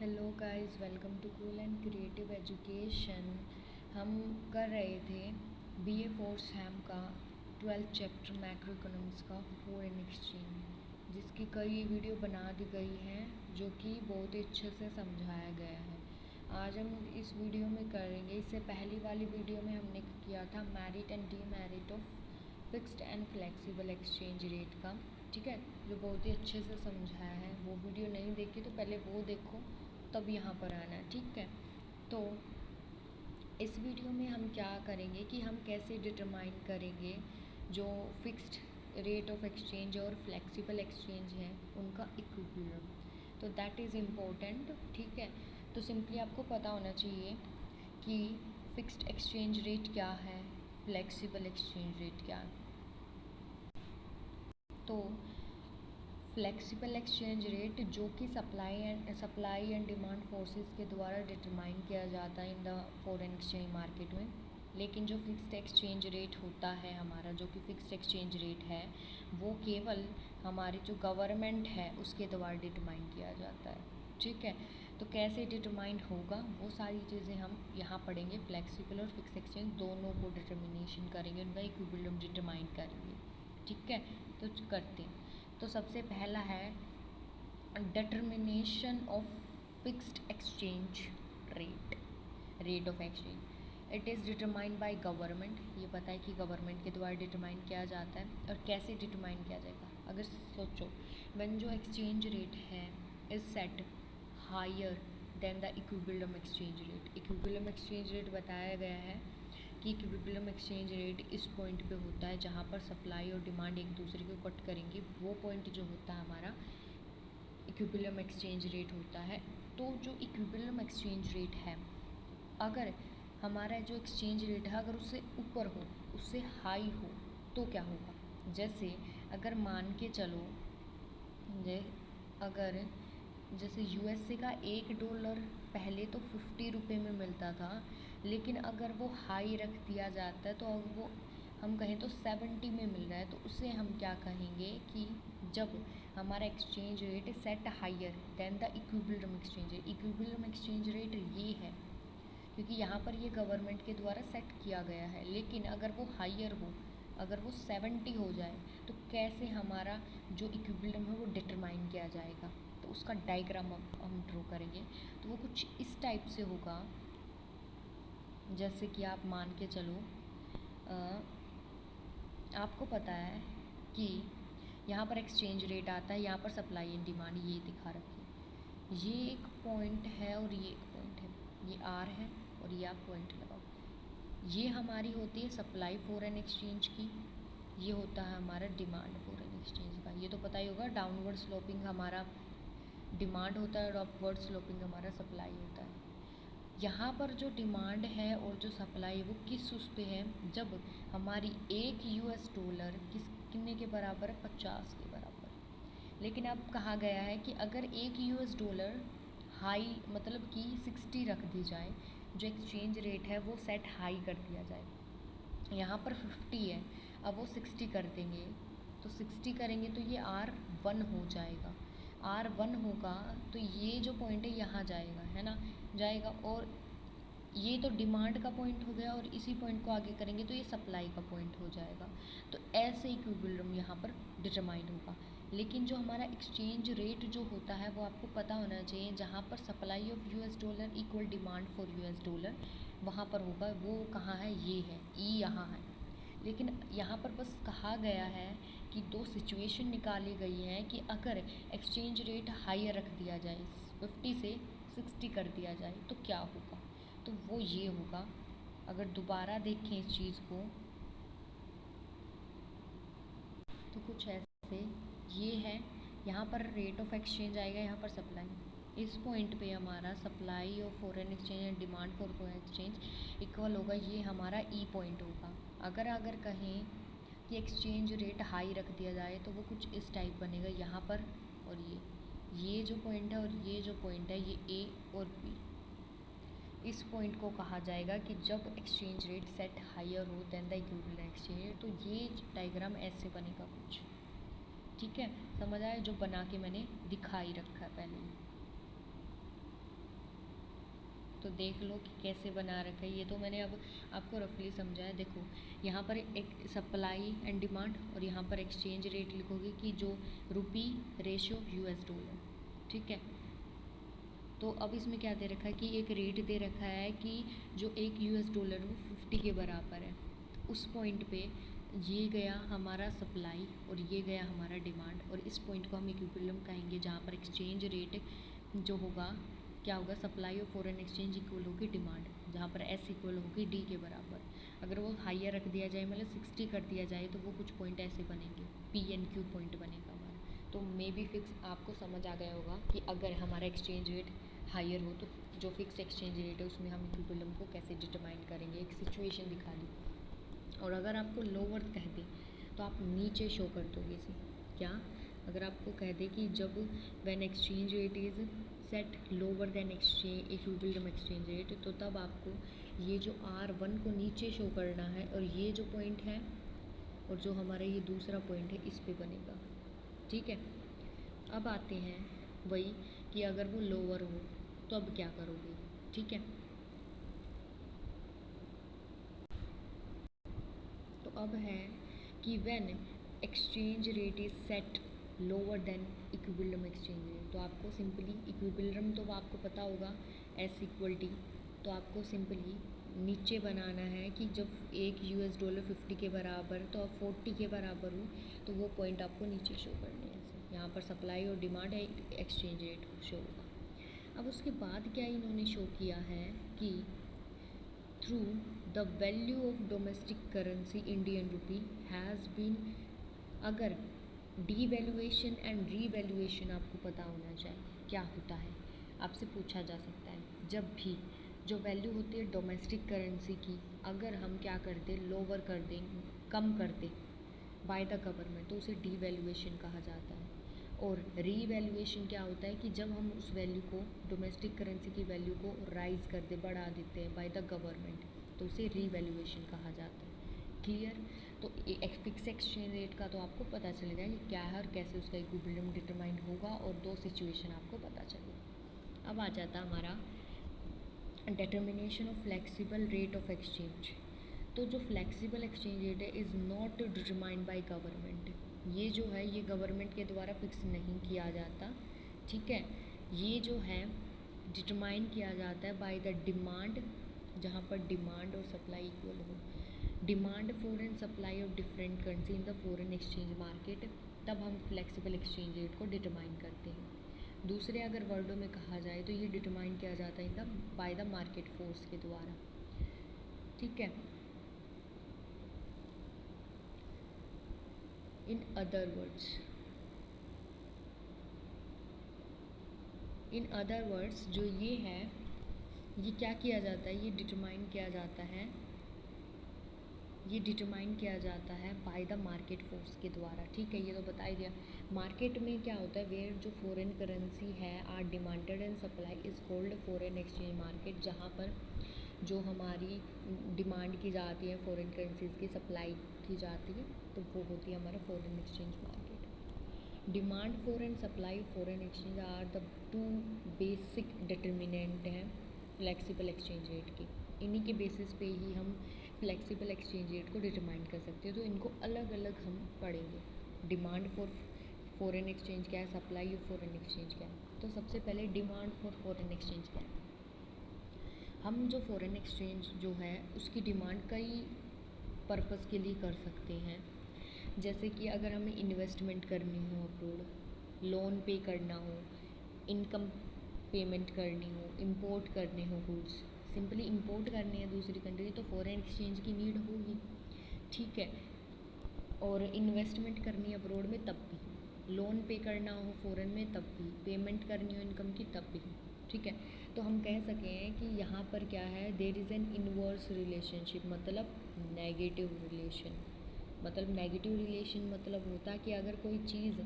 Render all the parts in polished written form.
Hello guys, welcome to cool and creative education. हम कर रहे थे बीए फोर्थ सेम का 12th चैप्टर मैक्रो इकोनॉमिक्स का फॉरेन एक्सचेंज, जिसकी कई वीडियो बना दी गई हैं जो कि बहुत ही अच्छे से समझाया गया है। आज हम इस वीडियो में करेंगे। इससे पहली वाली वीडियो में हमने किया था merit and demerit of fixed and flexible exchange rate का, ठीक है, जो बहुत ही अच्छे से समझाया है। वो वीडियो नहीं देखी तो पहले वो देखो, तब यहाँ पर आना है, ठीक है। तो इस वीडियो में हम क्या करेंगे कि हम कैसे डिटरमाइन करेंगे जो फिक्स्ड रेट ऑफ एक्सचेंज और फ्लेक्सिबल एक्सचेंज है उनका इक्विलिब्रियम। तो दैट इज़ इम्पोर्टेंट, ठीक है। तो सिंपली आपको पता होना चाहिए कि फिक्स्ड एक्सचेंज रेट क्या है, फ्लेक्सिबल एक्सचेंज रेट क्या है। तो फ्लेक्सिबल एक्सचेंज रेट जो कि सप्लाई एंड डिमांड फोर्सेस के द्वारा डिटरमाइन किया जाता है in the foreign exchange market में। लेकिन जो फिक्स्ड एक्सचेंज रेट होता है हमारा, जो कि फिक्स्ड एक्सचेंज रेट है, वो केवल हमारी जो गवर्नमेंट है उसके द्वारा डिटरमाइन किया जाता है, ठीक है। तो कैसे डिटरमाइन होगा वो सारी चीज़ें हम यहाँ पढ़ेंगे। फ्लेक्सिबल और फिक्स्ड एक्सचेंज दोनों को डिटर्मिनेशन करेंगे, उनका इक्विलिब्रियम डिटरमाइन करेंगे, ठीक है। तो करते हैं। तो सबसे पहला है determination of fixed exchange rate of exchange. It is determined by government. ये पता है कि गवर्नमेंट के द्वारा डिटरमाइन किया जाता है। और कैसे डिटरमाइन किया जाएगा, अगर सोचो, व्हेन जो एक्सचेंज रेट है is set higher than the equilibrium exchange rate. Equilibrium exchange rate बताया गया है कि इक्विलिब्रियम एक्सचेंज रेट इस पॉइंट पे होता है जहाँ पर सप्लाई और डिमांड एक दूसरे को कट करेंगे। वो पॉइंट जो होता है हमारा इक्विलिब्रियम एक्सचेंज रेट होता है। तो जो इक्विलिब्रियम एक्सचेंज रेट है, अगर हमारा जो एक्सचेंज रेट है अगर उससे ऊपर हो, उससे हाई हो, तो क्या होगा। जैसे अगर मान के चलो, अगर जैसे यूएसए का $1 पहले तो 50 रुपये में मिलता था, लेकिन अगर वो हाई रख दिया जाता है तो अब वो हम कहें तो 70 में मिल रहा है, तो उससे हम क्या कहेंगे कि जब हमारा exchange rate set higher than the equilibrium exchange rate. Equilibrium exchange rate ये है क्योंकि यहाँ पर ये गवर्नमेंट के द्वारा सेट किया गया है। लेकिन अगर वो हायर हो, अगर वो 70 हो जाए, तो कैसे हमारा जो इक्विलिब्रियम है वो डिटरमाइन किया जाएगा। तो उसका डायग्राम हम ड्रॉ करेंगे। तो वो कुछ इस टाइप से होगा, जैसे कि आप मान के चलो, आपको पता है कि यहाँ पर एक्सचेंज रेट आता है, यहाँ पर सप्लाई एंड डिमांड ये दिखा रखी है। ये एक पॉइंट है और ये एक पॉइंट है, ये आर है और ये आप पॉइंट लगाओ। ये हमारी होती है सप्लाई फॉरेन एक्सचेंज की, ये होता है हमारा डिमांड फॉरेन एक्सचेंज का। ये तो पता ही होगा, डाउनवर्ड स्लोपिंग हमारा डिमांड होता है और अपवर्ड स्लोपिंग हमारा सप्लाई होता है। यहाँ पर जो डिमांड है और जो सप्लाई है वो किस उस पे है, जब हमारी $1 कितने के बराबर है, 50 के बराबर। लेकिन अब कहा गया है कि अगर $1 हाई मतलब कि 60 रख दी जाए, जो एक्सचेंज रेट है वो सेट हाई कर दिया जाए। यहाँ पर 50 है, अब वो 60 कर देंगे, तो 60 करेंगे तो ये R1 हो जाएगा। R1 होगा तो ये जो पॉइंट है यहाँ जाएगा, है ना, जाएगा। और ये तो डिमांड का पॉइंट हो गया और इसी पॉइंट को आगे करेंगे तो ये सप्लाई का पॉइंट हो जाएगा। तो ऐसे इक्विलिब्रियम यहाँ पर डिटरमाइन होगा। लेकिन जो हमारा एक्सचेंज रेट जो होता है वो आपको पता होना चाहिए, जहाँ पर supply of $US equal demand for $US, वहाँ पर होगा। वो कहाँ है, ये है, ई यहाँ है। लेकिन यहाँ पर बस कहा गया है कि दो सिचुएशन निकाली गई हैं कि अगर एक्सचेंज रेट हायर रख दिया जाए, 50 से 60 कर दिया जाए, तो क्या होगा। तो वो ये होगा, अगर दोबारा देखें इस चीज़ को तो कुछ ऐसे ये है। यहाँ पर रेट ऑफ एक्सचेंज आएगा, यहाँ पर सप्लाई। इस पॉइंट पे हमारा supply of foreign exchange and demand for foreign exchange equal होगा, ये हमारा ई पॉइंट होगा। अगर कहें कि एक्सचेंज रेट हाई रख दिया जाए तो वो कुछ इस टाइप बनेगा यहाँ पर, और ये जो पॉइंट है और ये जो पॉइंट है, ये ए और बी। इस पॉइंट को कहा जाएगा कि जब एक्सचेंज रेट सेट हायर हो देन द इक्विलिब्रियम एक्सचेंज। तो ये डायग्राम ऐसे बनेगा कुछ, ठीक है, समझ आया, जो बना के मैंने दिखा ही रखा है पहले ही। तो देख लो कि कैसे बना रखा है। ये तो मैंने अब आपको रफली समझाया। देखो यहाँ पर एक सप्लाई एंड डिमांड और यहाँ पर एक्सचेंज रेट लिखोगे कि जो रुपी रेशो यूएस डॉलर, ठीक है। तो अब इसमें क्या दे रखा है कि एक रेट दे रखा है कि जो एक यूएस डॉलर वो 50 के बराबर है। उस पॉइंट पे ये गया हमारा सप्लाई और ये गया हमारा डिमांड, और इस पॉइंट को हम इक्विलिब्रियम कहेंगे, जहाँ पर एक्सचेंज रेट जो होगा क्या होगा, सप्लाई और फॉरेन एक्सचेंज इक्वल होगी डिमांड, जहाँ पर एस इक्वल होगी डी के बराबर। अगर वो हाइयर रख दिया जाए, मतलब 60 कर दिया जाए, तो वो कुछ पॉइंट ऐसे बनेंगे, पी एन क्यू पॉइंट बनेगा हमारा। तो मे बी फिक्स आपको समझ आ गया होगा कि अगर हमारा एक्सचेंज रेट हाइयर हो तो जो फिक्स एक्सचेंज रेट है उसमें हम इक्विलिब्रियम को कैसे डिटरमाइन करेंगे, एक सिचुएशन दिखा दी। और अगर आपको लोअर कह दे तो आप नीचे शो कर दोगे इसे। क्या, अगर आपको कह दे कि जब when exchange rate is set lower than exchange equilibrium exchange rate, तो तब आपको ये जो R1 को नीचे शो करना है, और ये जो पॉइंट है और जो हमारा ये दूसरा पॉइंट है इस पे बनेगा, ठीक है। अब आते हैं वही कि अगर वो लोअर हो तो अब क्या करोगे, ठीक है। तो अब है कि when exchange rate is set lower than equilibrium exchange rate, तो आपको सिंपली इक्विलिब्रियम तो आपको पता होगा एस इक्वल टी, तो आपको सिंपली नीचे बनाना है कि जब एक यूएस डॉलर 50 के बराबर तो अब 40 के बराबर हो, तो वो पॉइंट आपको नीचे शो करने हैं। यहाँ पर सप्लाई और डिमांड है, एक्सचेंज रेट शो होगा। अब उसके बाद क्या इन्होंने शो किया है कि through the value of domestic currency Indian rupee has been, अगर डीवैल्यूएशन एंड रीवैल्यूएशन आपको पता होना चाहिए क्या होता है, आपसे पूछा जा सकता है। जब भी जो वैल्यू होती है डोमेस्टिक करेंसी की, अगर हम क्या कर दें, लोअर कर दें, कम कर दें बाय द गवर्नमेंट, तो उसे डीवैल्यूएशन कहा जाता है। और रीवैल्यूएशन क्या होता है कि जब हम उस वैल्यू को, डोमेस्टिक करेंसी की वैल्यू को राइज कर दे, बढ़ा देते हैं बाय द गवर्नमेंट, तो उसे रीवैल्यूएशन कहा जाता है। क्लियर। तो फिक्स एक्सचेंज रेट का तो आपको पता चलेगा कि क्या है और कैसे उसका इक्विलिब्रियम डिटरमाइन होगा, और दो सिचुएशन आपको पता चलेगा। अब आ जाता हमारा determination of flexible rate of exchange. तो जो फ्लेक्सिबल एक्सचेंज रेट है is not determined by government, ये जो है ये गवर्नमेंट के द्वारा फिक्स नहीं किया जाता, ठीक है। ये जो है डिटरमाइन किया जाता है बाय द डिमांड, जहाँ पर डिमांड और सप्लाई इक्वल हो, demand for and supply of different currency in the foreign exchange market, तब हम फ्लेक्सिबल एक्सचेंज रेट को डिटरमाइन करते हैं। दूसरे अगर वर्डों में कहा जाए तो ये डिटरमाइन किया जाता है बाय द मार्केट फोर्स के द्वारा, ठीक है। इन अदर वर्ड्स जो ये है, ये क्या किया जाता है, ये डिटरमाइन किया जाता है, ये डिटरमाइन किया जाता है बाय द मार्केट फोर्स के द्वारा, ठीक है। ये तो बता ही दिया। मार्केट में क्या होता है, वेयर जो फॉरेन करेंसी है are demanded and supply is called foreign exchange market, जहाँ पर जो हमारी डिमांड की जाती है फॉरेन करेंसीज की, सप्लाई की जाती है, तो वो होती है हमारा foreign exchange market. Demand for and supply foreign exchange are the two basic determinant हैं फ्लेक्सिबल एक्सचेंज रेट की। इन्हीं के बेसिस पे ही हम फ्लेक्सिबल एक्सचेंज रेट को डिटरमाइन कर सकते हैं। तो इनको अलग अलग हम पढ़ेंगे। डिमांड फॉर फॉरेन एक्सचेंज क्या है, सप्लाई ऑफ फॉरेन एक्सचेंज क्या है। तो सबसे पहले डिमांड फॉर फॉरेन एक्सचेंज क्या है। हम जो फॉरेन एक्सचेंज जो है उसकी डिमांड कई पर्पस के लिए कर सकते हैं, जैसे कि अगर हमें इन्वेस्टमेंट करनी हो अब्रॉड, लोन पे करना हो, इनकम पेमेंट करनी हो, इंपोर्ट करने हो गुड्स, सिंपली इंपोर्ट करनी है दूसरी कंट्री, तो फॉरेन एक्सचेंज की नीड होगी, ठीक है। और इन्वेस्टमेंट करनी है अब्रॉड में तब भी, लोन पे करना हो फॉरेन में तब भी, पेमेंट करनी हो इनकम की तब भी, ठीक है। तो हम कह सकें कि यहाँ पर क्या है, there is an inverse relationship, मतलब नेगेटिव रिलेशन। मतलब नेगेटिव रिलेशन मतलब होता है कि अगर कोई चीज़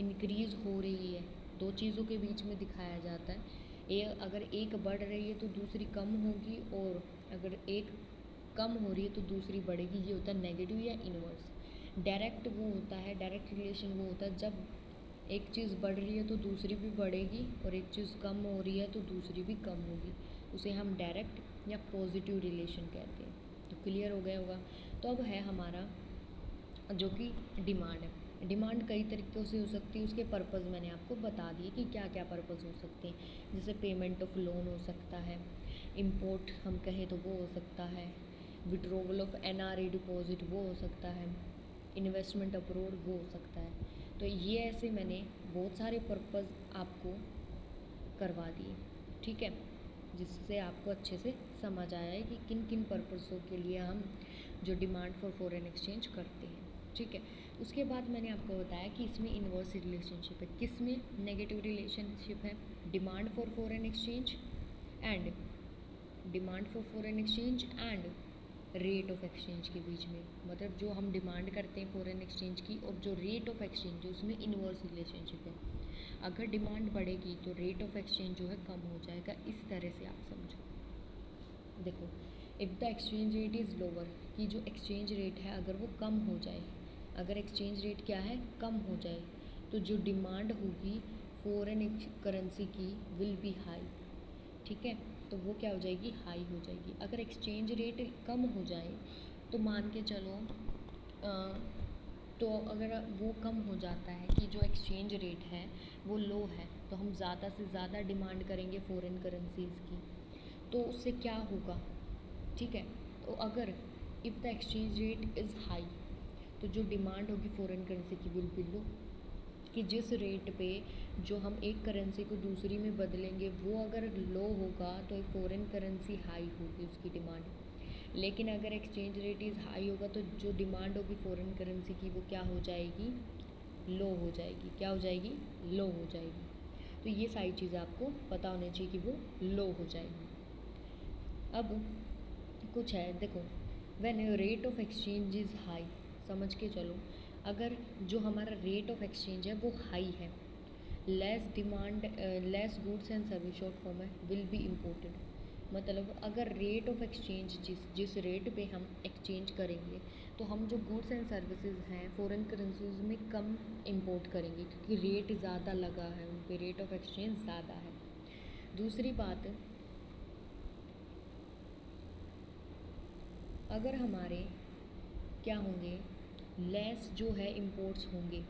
इंक्रीज़ हो रही है, दो चीज़ों के बीच में दिखाया जाता है, अगर एक बढ़ रही है तो दूसरी कम होगी, और अगर एक कम हो रही है तो दूसरी बढ़ेगी, ये होता है नेगेटिव या इनवर्स। डायरेक्ट वो होता है, डायरेक्ट रिलेशन वो होता है जब एक चीज़ बढ़ रही है तो दूसरी भी बढ़ेगी, और एक चीज़ कम हो रही है तो दूसरी भी कम होगी। उसे हम डायरेक्ट या पॉजिटिव रिलेशन कहते हैं। तो क्लियर हो गया होगा। तो अब है हमारा जो कि डिमांड है। डिमांड कई तरीक़ों से हो सकती है, उसके पर्पज़ मैंने आपको बता दिए कि क्या क्या पर्पज़ हो सकते हैं। जैसे पेमेंट ऑफ लोन हो सकता है, इंपोर्ट हम कहें तो वो हो सकता है, विड्रॉवल ऑफ एनआरई डिपॉजिट वो हो सकता है, इन्वेस्टमेंट अब्रोड वो हो सकता है। तो ये ऐसे मैंने बहुत सारे पर्पज़ आपको करवा दिए, ठीक है, जिससे आपको अच्छे से समझ आया है कि किन किन पर्पज़ों के लिए हम जो डिमांड फॉर फॉरेन एक्सचेंज करते हैं, ठीक है। उसके बाद मैंने आपको बताया कि इसमें इन्वर्स रिलेशनशिप है, किसमें नेगेटिव रिलेशनशिप है, demand for foreign exchange and demand for foreign exchange and rate of exchange के बीच में। मतलब जो हम डिमांड करते हैं फॉरेन एक्सचेंज की और जो रेट ऑफ एक्सचेंज है उसमें इन्वर्स रिलेशनशिप है। अगर डिमांड बढ़ेगी तो रेट ऑफ एक्सचेंज जो है कम हो जाएगा। इस तरह से आप समझो। देखो, if the exchange rate is lower, कि जो एक्सचेंज रेट है अगर वो कम हो जाए, अगर एक्सचेंज रेट क्या है कम हो जाए, तो जो डिमांड होगी फॉरेन करेंसी की विल बी हाई, ठीक है, तो वो क्या हो जाएगी, हाई हो जाएगी। अगर एक्सचेंज रेट कम हो जाए तो मान के चलो तो अगर वो कम हो जाता है कि जो एक्सचेंज रेट है वो लो है, तो हम ज़्यादा से ज़्यादा डिमांड करेंगे फॉरेन करेंसीज़ की, तो उससे क्या होगा, ठीक है। तो अगर if the exchange rate is high, तो जो डिमांड होगी फॉरेन करेंसी की विल बी लो, कि जिस रेट पे जो हम एक करेंसी को दूसरी में बदलेंगे वो अगर लो होगा तो फॉरेन करेंसी हाई होगी उसकी डिमांड। लेकिन अगर एक्सचेंज रेट इज़ हाई होगा तो जो डिमांड होगी फॉरेन करेंसी की वो क्या हो जाएगी, लो हो जाएगी। क्या हो जाएगी, लो हो जाएगी। तो ये सारी चीज़ें आपको पता होनी चाहिए कि वो लो हो जाएगी। अब कुछ है, देखो, when rate of exchange is high, समझ के चलो, अगर जो हमारा रेट ऑफ एक्सचेंज है वो हाई है, less demand, less goods and service, short form है, विल बी इम्पोर्टेड। मतलब अगर रेट ऑफ एक्सचेंज जिस रेट पे हम एक्सचेंज करेंगे तो हम जो गुड्स एंड सर्विसेज हैं फॉरेन करेंसीज में कम इंपोर्ट करेंगे, क्योंकि रेट ज़्यादा लगा है उन पे, रेट ऑफ एक्सचेंज ज़्यादा है। दूसरी बात, अगर हमारे क्या होंगे, लेस जो है इंपोर्ट्स होंगे,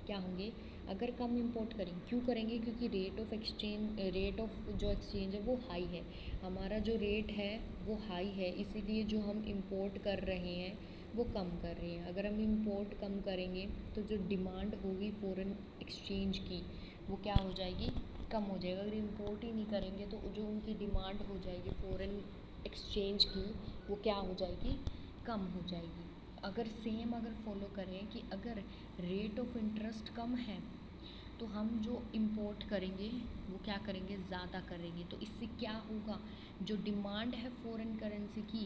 क्या होंगे, अगर कम इंपोर्ट करेंगे, क्यों करेंगे, क्योंकि rate of exchange, rate of जो एक्सचेंज है वो हाई है, हमारा जो रेट है वो हाई है, इसीलिए जो हम इंपोर्ट कर रहे हैं वो कम कर रहे हैं। अगर हम इंपोर्ट कम करेंगे तो जो डिमांड होगी फॉरेन एक्सचेंज की वो क्या हो जाएगी, कम हो जाएगा। अगर इंपोर्ट ही नहीं करेंगे तो जो उनकी डिमांड हो जाएगी फॉरेन एक्सचेंज की वो क्या हो जाएगी, कम हो जाएगी। अगर सेम अगर फॉलो करें कि अगर रेट ऑफ इंटरेस्ट कम है तो हम जो इंपोर्ट करेंगे वो क्या करेंगे, ज़्यादा करेंगे। तो इससे क्या होगा, जो डिमांड है फॉरेन करेंसी की,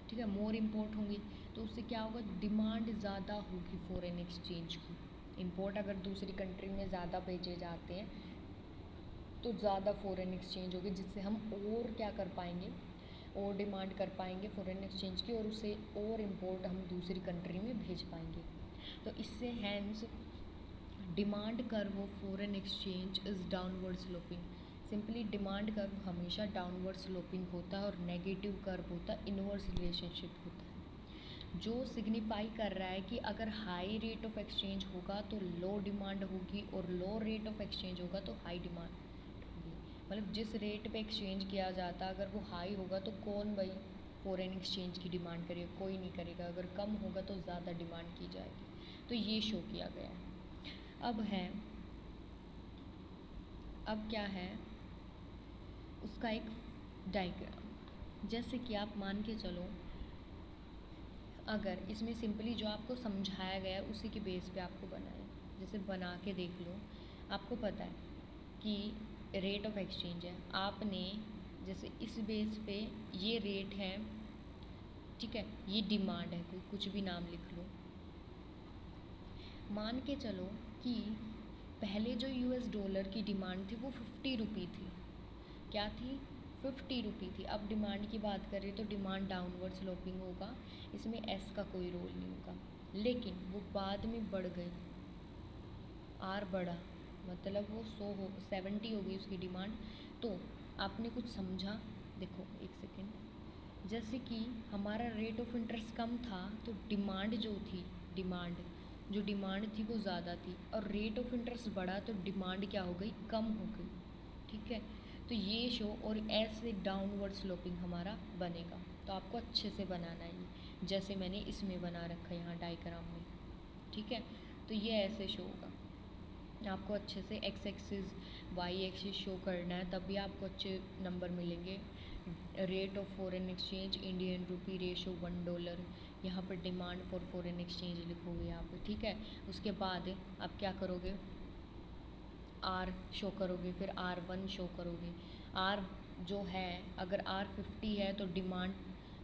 ठीक है, मोर इंपोर्ट होंगी, तो उससे क्या होगा, डिमांड ज़्यादा होगी फॉरेन एक्सचेंज की। इंपोर्ट अगर दूसरी कंट्री में ज़्यादा भेजे जाते हैं तो ज़्यादा फॉरेन एक्सचेंज होगी, जिससे हम और क्या कर पाएंगे, और डिमांड कर पाएंगे फॉरेन एक्सचेंज की, और उसे और इंपोर्ट हम दूसरी कंट्री में भेज पाएंगे। तो इससे hence demand curve of foreign exchange is downward sloping. Simply demand curve हमेशा डाउनवर्ड स्लोपिंग होता है और नेगेटिव कर्व होता है, इनवर्स रिलेशनशिप होता है, जो सिग्निफाई कर रहा है कि अगर हाई रेट ऑफ एक्सचेंज होगा तो लो डिमांड होगी, और लो रेट ऑफ एक्सचेंज होगा तो हाई डिमांड होगी। मतलब जिस रेट पे एक्सचेंज किया जाता है अगर वो हाई होगा तो कौन भाई फॉरेन एक्सचेंज की डिमांड करेगा, कोई नहीं करेगा। अगर कम होगा तो ज़्यादा डिमांड की जाएगी। तो ये शो किया गया है। अब क्या है उसका एक डायग्राम, जैसे कि आप मान के चलो, अगर इसमें सिंपली जो आपको समझाया गया है उसी के बेस पे आपको बनाए, जैसे बना के देख लो, आपको पता है कि रेट ऑफ एक्सचेंज है, आपने जैसे इस बेस पे ये रेट है, ठीक है, ये डिमांड है, कोई कुछ भी नाम लिख लो। मान के चलो कि पहले जो US डॉलर की डिमांड थी वो 50 रुपये थी, क्या थी, 50 रुपये थी। अब डिमांड की बात करें तो डिमांड डाउनवर्ड स्लोपिंग होगा, इसमें एस का कोई रोल नहीं होगा, लेकिन वो बाद में बढ़ गई, आर बढ़ा, मतलब वो 70 हो गई उसकी डिमांड। तो आपने कुछ समझा देखो एक सेकेंड, जैसे कि हमारा रेट ऑफ इंटरेस्ट कम था तो डिमांड जो थी, डिमांड थी वो ज़्यादा थी, और रेट ऑफ इंटरेस्ट बढ़ा तो डिमांड क्या हो गई, कम हो गई। ठीक है, तो ये शो और ऐसे डाउनवर्ड स्लोपिंग हमारा बनेगा। तो आपको अच्छे से बनाना है ये, जैसे मैंने इसमें बना रखा है यहाँ डायग्राम में। ठीक है, तो ये ऐसे शो होगा। आपको अच्छे से X axis Y axis show करना है, तभी आपको अच्छे नंबर मिलेंगे। Rate of foreign exchange Indian rupee ratio $1, यहाँ पर डिमांड फॉर फॉरेन एक्सचेंज लिखोगे यहाँ पे। ठीक है, उसके बाद आप क्या करोगे, आर शो करोगे, फिर R1 शो करोगे। आर जो है, अगर R50 है तो डिमांड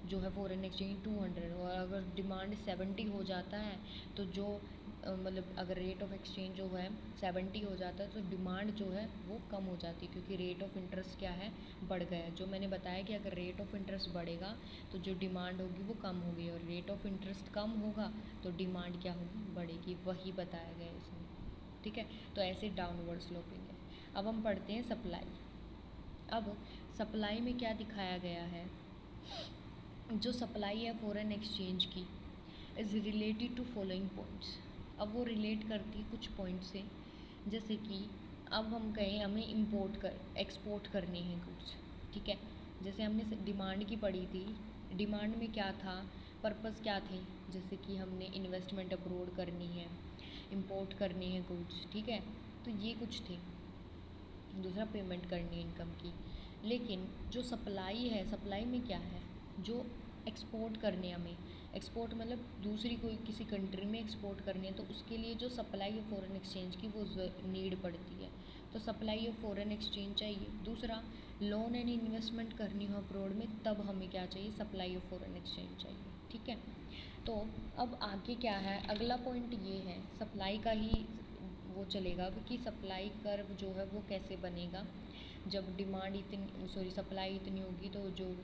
जो है फॉरेन एक्सचेंज 200, और अगर डिमांड 70 हो जाता है तो जो मतलब अगर रेट ऑफ एक्सचेंज जो है 70 हो जाता है तो डिमांड जो है वो कम हो जाती है, क्योंकि रेट ऑफ इंटरेस्ट क्या है, बढ़ गया है। जो मैंने बताया कि अगर रेट ऑफ इंटरेस्ट बढ़ेगा तो जो डिमांड होगी वो कम होगी, और रेट ऑफ इंटरेस्ट कम होगा तो डिमांड क्या होगी, बढ़ेगी। वही बताया गया है इसमें। ठीक है, तो ऐसे डाउनवर्ड स्लोपिंग है। अब हम पढ़ते हैं सप्लाई। अब सप्लाई में क्या दिखाया गया है, जो सप्लाई है फॉरेन एक्सचेंज की is related to following points. अब वो रिलेट करती है कुछ पॉइंट से, जैसे कि अब हम कहें हमें एक्सपोर्ट करनी है गुड्स। ठीक है, जैसे हमने डिमांड की पढ़ी थी, डिमांड में क्या था, पर्पस क्या थे, जैसे कि हमने इन्वेस्टमेंट अब्रोड करनी है, इंपोर्ट करनी है गुड्स। ठीक है, तो ये कुछ थे। दूसरा पेमेंट करनी है इनकम की। लेकिन जो सप्लाई है, सप्लाई में क्या है, जो एक्सपोर्ट करने हमें, एक्सपोर्ट मतलब दूसरी कोई किसी कंट्री में एक्सपोर्ट करनी है, तो उसके लिए जो सप्लाई ऑफ फॉरेन एक्सचेंज की वो नीड पड़ती है, तो सप्लाई ऑफ फॉरेन एक्सचेंज चाहिए। दूसरा, लोन एंड इन्वेस्टमेंट करनी हो अब्रॉड में, तब हमें क्या चाहिए, सप्लाई ऑफ फॉरेन एक्सचेंज चाहिए। ठीक है, तो अब आगे क्या है, अगला पॉइंट ये है, सप्लाई का ही वो चलेगा कि सप्लाई कर्व जो है वो कैसे बनेगा। जब डिमांड इतनी सप्लाई इतनी होगी तो जो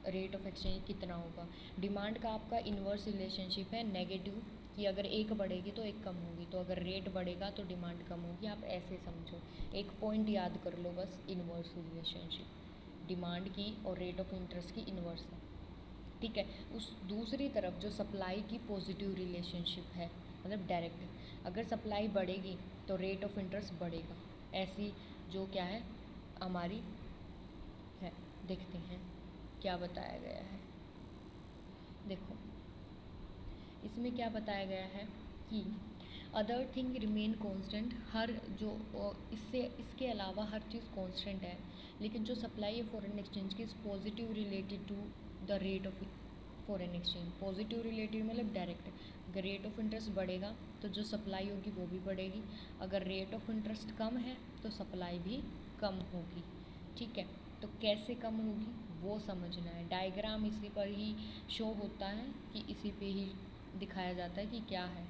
रेट ऑफ एक्सचेंज कितना होगा। डिमांड का आपका इन्वर्स रिलेशनशिप है नेगेटिव, कि अगर एक बढ़ेगी तो एक कम होगी, तो अगर रेट बढ़ेगा तो डिमांड कम होगी। आप ऐसे समझो, एक पॉइंट याद कर लो बस, इन्वर्स रिलेशनशिप डिमांड की और रेट ऑफ इंटरेस्ट की इन्वर्स है। ठीक है, उस दूसरी तरफ जो सप्लाई की पॉजिटिव रिलेशनशिप है, मतलब डायरेक्ट, अगर सप्लाई बढ़ेगी तो रेट ऑफ इंटरेस्ट बढ़ेगा। ऐसी जो क्या है हमारी है, देखते हैं क्या बताया गया है। देखो इसमें क्या बताया गया है कि अदर थिंग रिमेन कांस्टेंट, हर जो इसके अलावा हर चीज़ कांस्टेंट है, लेकिन जो सप्लाई है फॉरेन एक्सचेंज की is positive related to the rate of foreign exchange. Positive related मतलब डायरेक्ट, अगर रेट ऑफ इंटरेस्ट बढ़ेगा तो जो सप्लाई होगी वो भी बढ़ेगी, अगर रेट ऑफ इंटरेस्ट कम है तो सप्लाई भी कम होगी। ठीक है, तो कैसे कम होगी वो समझना है। डायग्राम इसी पर ही शो होता है, कि इसी पे ही दिखाया जाता है कि क्या है।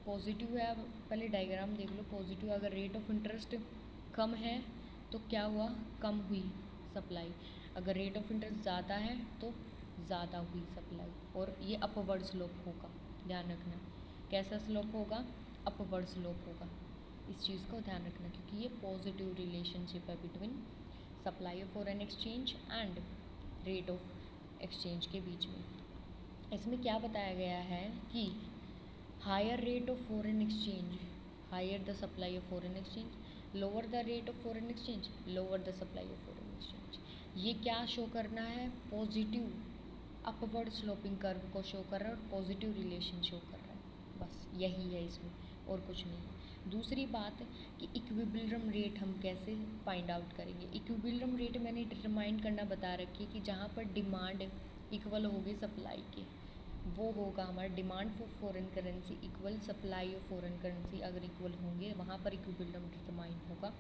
पॉजिटिव है, अब पहले डायग्राम देख लो। पॉजिटिव, अगर रेट ऑफ इंटरेस्ट कम है तो क्या हुआ, कम हुई सप्लाई। अगर रेट ऑफ इंटरेस्ट ज़्यादा है तो ज़्यादा हुई सप्लाई, और ये अपवर्ड स्लोप होगा, ध्यान रखना। कैसा स्लोप होगा, अपवर्ड स्लोप होगा। इस चीज़ को ध्यान रखना, क्योंकि ये पॉजिटिव रिलेशनशिप है between supply of foreign exchange and rate of exchange के बीच में। इसमें क्या बताया गया है कि higher rate of foreign exchange higher the supply of foreign exchange, lower the rate of foreign exchange lower the supply of foreign exchange. ये क्या शो करना है, पॉजिटिव अपवर्ड स्लोपिंग कर्व को शो कर रहा है और पॉजिटिव रिलेशन शो कर रहा है। बस यही है इसमें, और कुछ नहीं है। दूसरी बात कि इक्विलिब्रियम रेट हम कैसे फाइंड आउट करेंगे। इक्विलिब्रियम रेट मैंने डिटरमाइन करना बता रखी है कि जहाँ पर डिमांड इक्वल होगी सप्लाई के, वो होगा हमारा demand for foreign currency equal supply of foreign currency, अगर इक्वल होंगे वहाँ पर इक्विलिब्रियम डिटरमाइन होगा।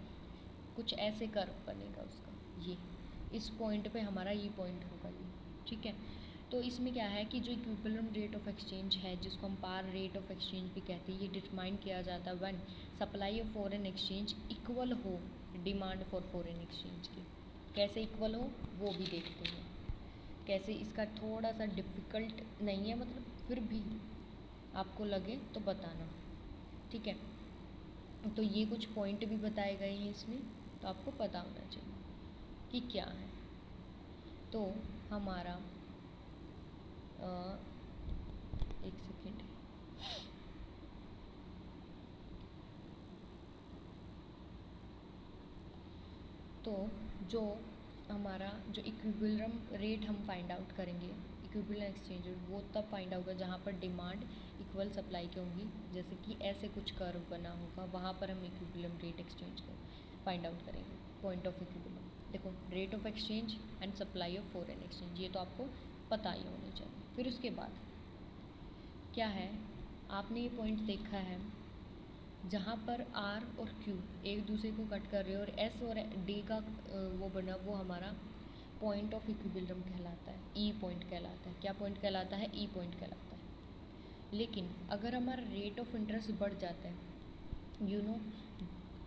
कुछ ऐसे कर्व बनेगा उसका, ये इस पॉइंट पे हमारा ये पॉइंट होगा ये। ठीक है, तो इसमें क्या है कि जो इक्विलिब्रियम रेट ऑफ एक्सचेंज है, जिसको हम पार रेट ऑफ एक्सचेंज भी कहते हैं, ये डिटरमाइन किया जाता है when supply of foreign exchange equal हो डिमांड फॉर फॉरेन एक्सचेंज की। कैसे इक्वल हो वो भी देखते हैं, कैसे। इसका थोड़ा सा डिफ़िकल्ट नहीं है, मतलब फिर भी आपको लगे तो बताना। ठीक है, तो ये कुछ पॉइंट भी बताए गए हैं इसमें, तो आपको पता होना चाहिए कि क्या है। तो हमारा एक सेकेंड, तो जो हमारा जो इक्विलिब्रियम रेट हम फाइंड आउट करेंगे, इक्विलिब्रियम एक्सचेंज रेट, वो तब फाइंड आउट होगा जहाँ पर डिमांड इक्वल सप्लाई की होंगी। जैसे कि ऐसे कुछ कर्व बना होगा, वहाँ पर हम इक्विलिब्रियम रेट एक्सचेंज कर फाइंड आउट करेंगे, पॉइंट ऑफ इक्विलिब्रियम। देखो, rate of exchange and supply of foreign exchange, ये तो आपको पता ही होना चाहिए। फिर उसके बाद क्या है, आपने ये पॉइंट देखा है जहाँ पर आर और क्यू एक दूसरे को कट कर रहे हो और एस और डी का वो बना, वो हमारा पॉइंट ऑफ इक्विलिब्रियम कहलाता है, ई पॉइंट कहलाता है। क्या पॉइंट कहलाता है? ई पॉइंट कहलाता है। लेकिन अगर हमारा रेट ऑफ इंटरेस्ट बढ़ जाता है,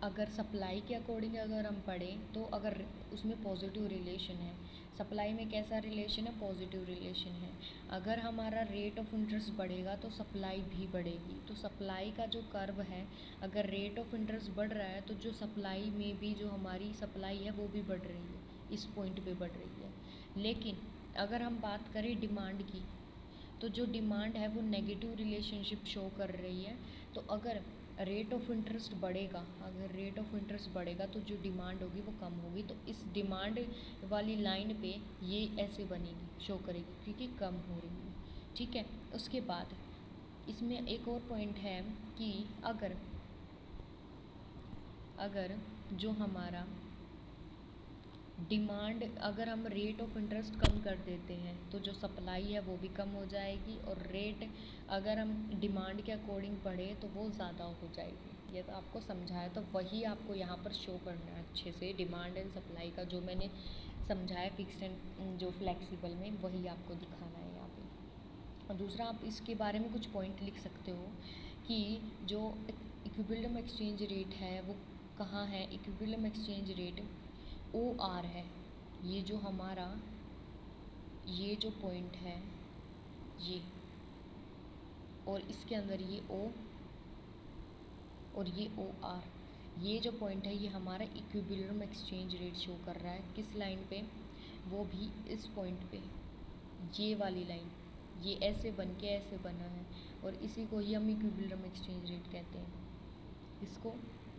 अगर सप्लाई के अकॉर्डिंग अगर हम पढ़ें तो अगर उसमें पॉजिटिव रिलेशन है, सप्लाई में कैसा रिलेशन है? पॉजिटिव रिलेशन है। अगर हमारा रेट ऑफ इंटरेस्ट बढ़ेगा तो सप्लाई भी बढ़ेगी। तो सप्लाई का जो कर्व है, अगर रेट ऑफ इंटरेस्ट बढ़ रहा है तो जो सप्लाई में भी जो हमारी सप्लाई है वो भी बढ़ रही है, इस पॉइंट पे बढ़ रही है। लेकिन अगर हम बात करें डिमांड की, तो जो डिमांड है वो नेगेटिव रिलेशनशिप शो कर रही है। तो अगर रेट ऑफ इंटरेस्ट बढ़ेगा, अगर रेट ऑफ इंटरेस्ट बढ़ेगा तो जो डिमांड होगी वो कम होगी। तो इस डिमांड वाली लाइन पे ये ऐसे बनेगी, शो करेगी, क्योंकि कम हो रही है। ठीक है। उसके बाद इसमें एक और पॉइंट है कि अगर जो हमारा डिमांड, अगर हम रेट ऑफ इंटरेस्ट कम कर देते हैं तो जो सप्लाई है वो भी कम हो जाएगी, और रेट अगर हम डिमांड के अकॉर्डिंग बढ़े तो वो ज़्यादा हो जाएगी। ये तो आपको समझाया, तो वही आपको यहाँ पर शो करना है अच्छे से, डिमांड एंड सप्लाई का जो मैंने समझाया फिक्स्ड एंड जो फ्लेक्सिबल में, वही आपको दिखाना है यहाँ पे। और दूसरा, आप इसके बारे में कुछ पॉइंट लिख सकते हो कि जो इक्विलिब्रियम एक्सचेंज रेट है वो कहाँ है। इक्विलिब्रियम एक्सचेंज रेट OR है, ये जो हमारा ये जो पॉइंट है ये, और इसके अंदर ये O और ये OR, ये जो पॉइंट है ये हमारा इक्विलिब्रियम एक्सचेंज रेट शो कर रहा है। किस लाइन पे? वो भी इस पॉइंट पे, ये वाली लाइन, ये ऐसे बन के ऐसे बना है, और इसी को ही हम इक्विलिब्रियम एक्सचेंज रेट कहते हैं।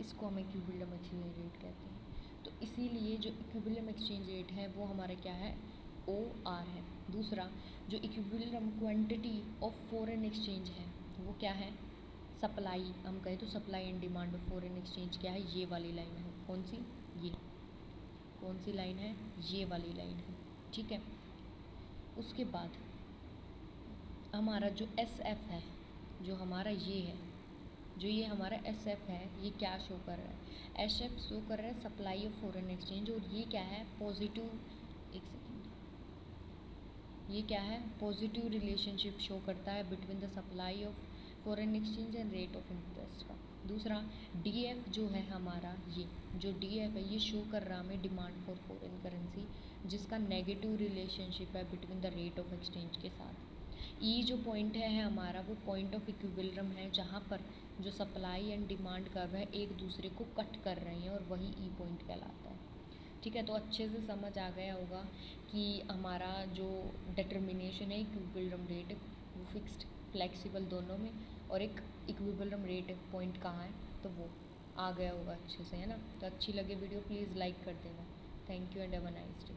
इसको हम इक्विलिब्रियम एक्सचेंज रेट कहते हैं। तो इसीलिए जो इक्विलिब्रियम एक्सचेंज रेट है वो हमारा क्या है? OR है। दूसरा, जो equilibrium quantity of foreign exchange है वो क्या है? सप्लाई, हम कहें तो supply and demand of foreign exchange क्या है? ये वाली लाइन है। कौन सी? ये। कौन सी लाइन है? ये वाली लाइन है। ठीक है। उसके बाद हमारा जो SF है, जो हमारा ये है, जो ये हमारा SF है, ये क्या शो कर रहा है? SF शो कर रहा है सप्लाई ऑफ फॉरेन एक्सचेंज, और ये क्या है? पॉजिटिव, एक सेकेंड, ये क्या है? पॉजिटिव रिलेशनशिप शो करता है between the supply of foreign exchange and rate of interest का। दूसरा, DF जो है हमारा, ये जो DF है ये शो कर रहा है हमें डिमांड फॉर फॉरेन करेंसी, जिसका नेगेटिव रिलेशनशिप है between the rate of exchange के साथ। ई जो पॉइंट है हमारा, वो पॉइंट ऑफ इक्विलिब्रियम है, जहाँ पर जो सप्लाई एंड डिमांड कर्व है एक दूसरे को कट कर रहे हैं, और वही ई पॉइंट कहलाता है। ठीक है। तो अच्छे से समझ आ गया होगा कि हमारा जो डिटर्मिनेशन है इक्विलिब्रियम रेट, वो फिक्स्ड फ्लेक्सिबल दोनों में, और एक इक्विलिब्रियम रेट पॉइंट कहाँ है, तो वो आ गया होगा अच्छे से, है ना। तो अच्छी लगे वीडियो प्लीज़ लाइक कर देना। Thank you and have a nice day.